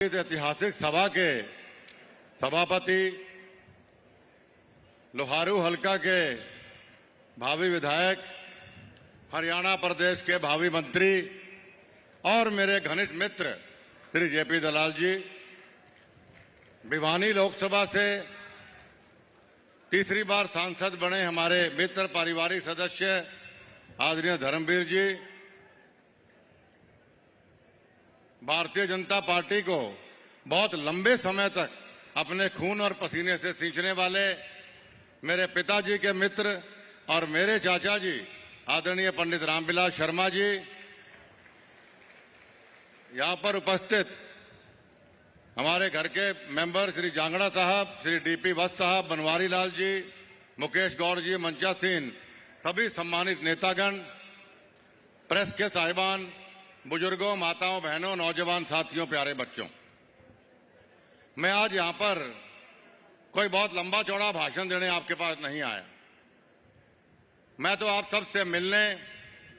इस ऐतिहासिक सभा के सभापति, लोहारू हलका के भावी विधायक, हरियाणा प्रदेश के भावी मंत्री और मेरे घनिष्ठ मित्र श्री जेपी दलाल जी, भिवानी लोकसभा से तीसरी बार सांसद बने हमारे मित्र पारिवारिक सदस्य आदरणीय धर्मवीर जी, भारतीय जनता पार्टी को बहुत लंबे समय तक अपने खून और पसीने से सींचने वाले मेरे पिताजी के मित्र और मेरे चाचा जी आदरणीय पंडित रामविलास शर्मा जी, यहां पर उपस्थित हमारे घर के मेंबर श्री जांगड़ा साहब, श्री डीपी वत्स साहब, बनवारी लाल जी, मुकेश गौड़ जी, मंचा सिंह, सभी सम्मानित नेतागण, प्रेस के साहिबान, बुजुर्गों, माताओं, बहनों, नौजवान साथियों, प्यारे बच्चों, मैं आज यहां पर कोई बहुत लंबा चौड़ा भाषण देने आपके पास नहीं आया। मैं तो आप सबसे मिलने,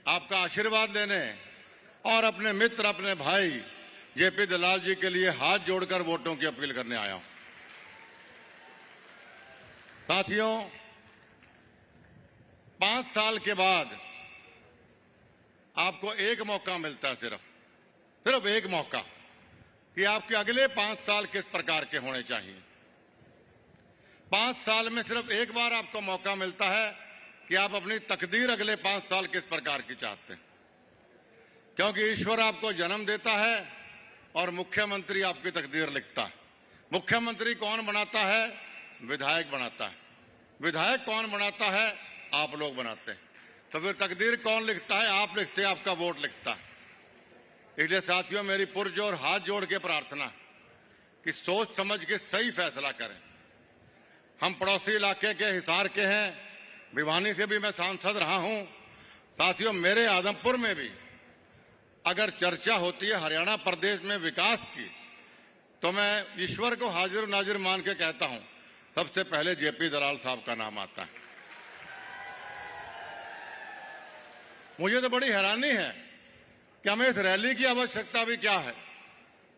आपका आशीर्वाद लेने और अपने मित्र, अपने भाई जेपी दलाल जी के लिए हाथ जोड़कर वोटों की अपील करने आया हूं। साथियों, 5 साल के बाद आपको एक मौका मिलता है, सिर्फ एक मौका, कि आपके अगले 5 साल किस प्रकार के होने चाहिए। 5 साल में सिर्फ एक बार आपको मौका मिलता है कि आप अपनी तकदीर अगले 5 साल किस प्रकार की चाहते हैं, क्योंकि ईश्वर आपको जन्म देता है और मुख्यमंत्री आपकी तकदीर लिखता है। मुख्यमंत्री कौन बनाता है? विधायक बनाता है। विधायक कौन बनाता है? आप लोग बनाते हैं। तो फिर तकदीर कौन लिखता है? आप लिखते हैं, आपका वोट लिखता है। इसलिए साथियों, मेरी पुरजोर हाथ जोड़ के प्रार्थना कि सोच समझ के सही फैसला करें। हम पड़ोसी इलाके के हिसार के हैं, भिवानी से भी मैं सांसद रहा हूं। साथियों, मेरे आदमपुर में भी अगर चर्चा होती है हरियाणा प्रदेश में विकास की, तो मैं ईश्वर को हाजिर नाजिर मान के कहता हूं, सबसे पहले जेपी दलाल साहब का नाम आता है। मुझे तो बड़ी हैरानी है कि हमें इस रैली की आवश्यकता भी क्या है।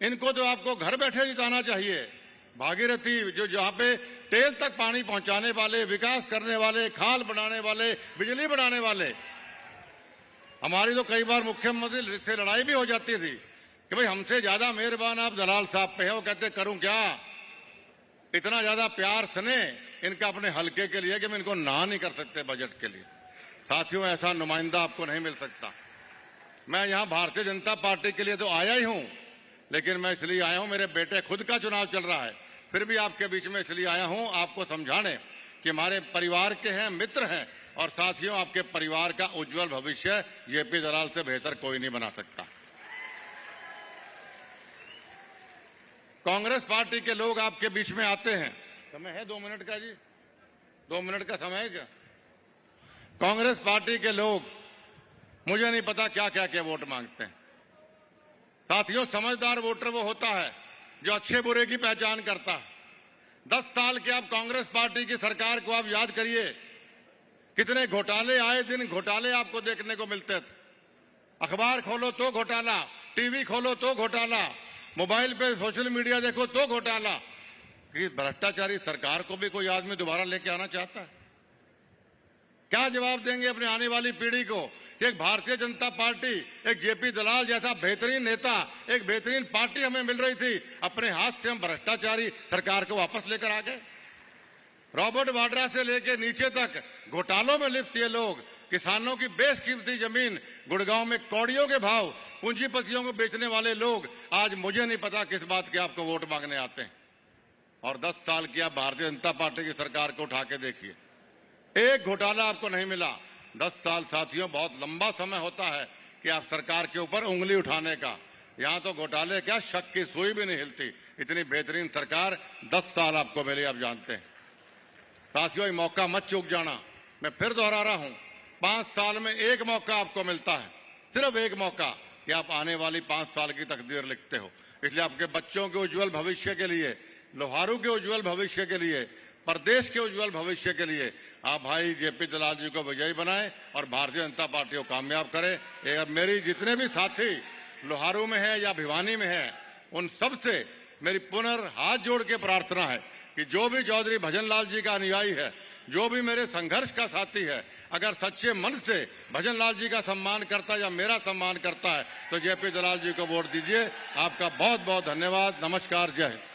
इनको तो आपको घर बैठे जिताना चाहिए। भागीरथी, जो जहां पे तेल तक पानी पहुंचाने वाले, विकास करने वाले, खाल बनाने वाले, बिजली बनाने वाले, हमारी तो कई बार मुख्यमंत्री से लड़ाई भी हो जाती थी कि भाई हमसे ज्यादा मेहरबान आप दलाल साहब पे है। वो कहते करूं क्या, इतना ज्यादा प्यार स्नेह इनका अपने हलके के लिए कि हम इनको ना नहीं कर सकते बजट के लिए। साथियों, ऐसा नुमाइंदा आपको नहीं मिल सकता। मैं यहां भारतीय जनता पार्टी के लिए तो आया ही हूं, लेकिन मैं इसलिए आया हूं, मेरे बेटे खुद का चुनाव चल रहा है, फिर भी आपके बीच में इसलिए आया हूं आपको समझाने कि हमारे परिवार के हैं, मित्र हैं, और साथियों, आपके परिवार का उज्जवल भविष्य जेपी दलाल से बेहतर कोई नहीं बना सकता। कांग्रेस पार्टी के लोग आपके बीच में आते हैं। समय है 2 मिनट का जी? 2 मिनट का समय है क्या? कांग्रेस पार्टी के लोग मुझे नहीं पता क्या क्या क्या वोट मांगते हैं। साथियों, समझदार वोटर वो होता है जो अच्छे बुरे की पहचान करता है। 10 साल के आप कांग्रेस पार्टी की सरकार को आप याद करिए, कितने घोटाले, आए दिन घोटाले आपको देखने को मिलते थे। अखबार खोलो तो घोटाला, टीवी खोलो तो घोटाला, मोबाइल पे सोशल मीडिया देखो तो घोटाला। कि भ्रष्टाचारी सरकार को भी कोई आदमी दोबारा लेके आना चाहता है? क्या जवाब देंगे अपने आने वाली पीढ़ी को? एक भारतीय जनता पार्टी, एक जेपी दलाल जैसा बेहतरीन नेता, एक बेहतरीन पार्टी हमें मिल रही थी, अपने हाथ से हम भ्रष्टाचारी सरकार को वापस लेकर आ गए। रॉबर्ट वाड्रा से लेकर नीचे तक घोटालों में लिप्त ये लोग, किसानों की बेशकीमती जमीन गुड़गांव में कौड़ियों के भाव पूंजीपतियों को बेचने वाले लोग, आज मुझे नहीं पता किस बात के आपको वोट मांगने आते हैं। और 10 साल की आप भारतीय जनता पार्टी की सरकार को उठा के देखिए, एक घोटाला आपको नहीं मिला। 10 साल साथियों, बहुत लंबा समय होता है कि आप सरकार के ऊपर उंगली उठाने का। यहां तो घोटाले क्या, शक की सुई भी नहीं हिलती। इतनी बेहतरीन सरकार 10 साल आपको मिली, आप जानते हैं। साथियों, ये मौका मत चूक जाना। मैं फिर दोहरा रहा हूं, 5 साल में एक मौका आपको मिलता है, सिर्फ एक मौका, कि आप आने वाली 5 साल की तकदीर लिखते हो। इसलिए आपके बच्चों के उज्जवल भविष्य के लिए, लोहारू के उज्जवल भविष्य के लिए, प्रदेश के उज्जवल भविष्य के लिए आप भाई जेपी दलाल जी को विजयी बनाएं और भारतीय जनता पार्टी को कामयाब करें। मेरी जितने भी साथी लोहारू में है या भिवानी में है, उन सब से मेरी हाथ जोड़ के प्रार्थना है कि जो भी चौधरी भजनलाल जी का अनुयायी है, जो भी मेरे संघर्ष का साथी है, अगर सच्चे मन से भजनलाल जी का सम्मान करता है या मेरा सम्मान करता है तो जेपी दलाल जी को वोट दीजिए। आपका बहुत बहुत धन्यवाद। नमस्कार। जय हिंद।